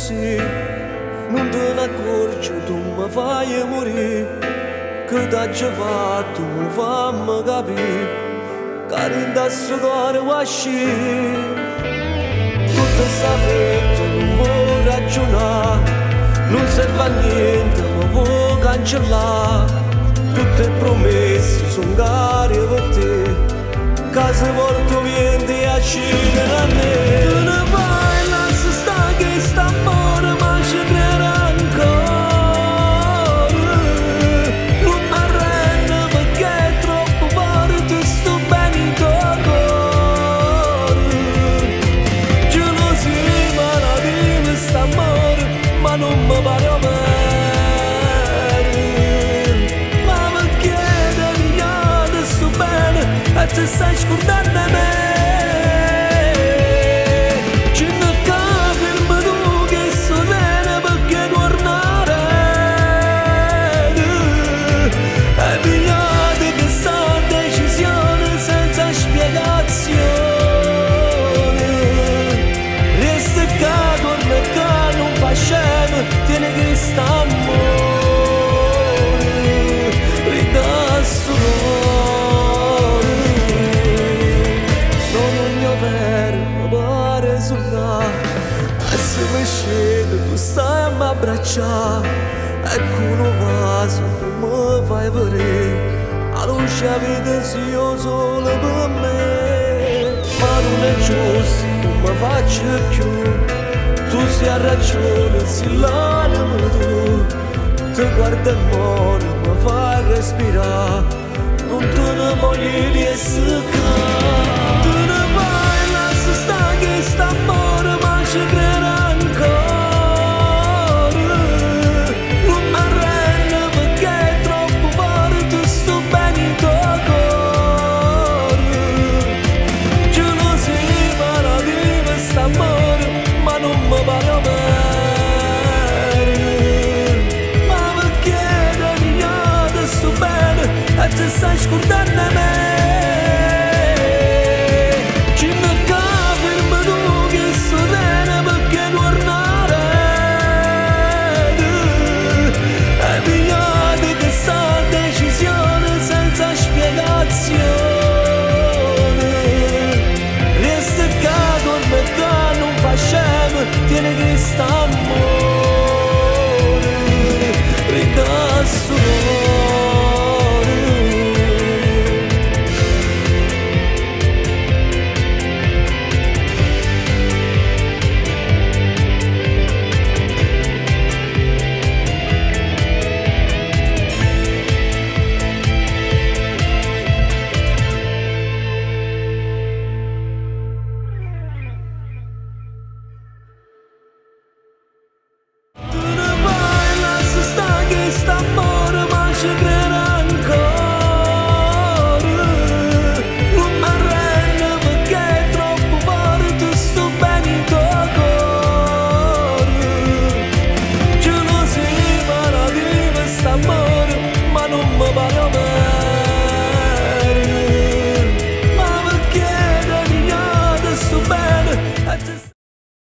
così, non te ne accorgi, tu mi fai morire, che t'ha già fatto, mi fammi capire, che rindasso cuore wasci, tutta sta fretta non vuoi ragionare, non serve a niente, ma vuoi cancellare, tutte promesse sono care per te, che se porto niente a scendere a me. Tu ne vai, lascia sta che sta amore, ma ci crederà ancora. Non mi arrendo perché è troppo forte, sto bene in tuo cuore. Gelosia, malattia, sta amore, ma non mi pare a me. Ma perché deviate sto bene e ti stai scordando me? Tiene che sta amore, ridassi l'amore. Non mio vero, mi pare sognare, e se mi scende tu stai a m'abbracciare, ecco un vaso tu mi fai vedere, la luce la vita sia solo per me, ma non è giusto, non mi faccio più. Tu sei a ragione, sei l'anima tu, ti guarda il mondo, mi fai respirare, non te ne voglio di essere qua. Tu ne vai, lascia sta che sta amore, ma ci crederà ancora. Non mi arrendo perché è troppo forte, sto bene in tuo cuore. Gelosia, malattia, sta amore, ma non mi pare a me. Ma perché deviate sto bene e ti stai scordando me? Ci mi capi tu che sto bene perché tornare e pigliate questa decisione senza spiegazione. Resta che torna che non fa scemo, tiene che sta amore, ridassi l'amore.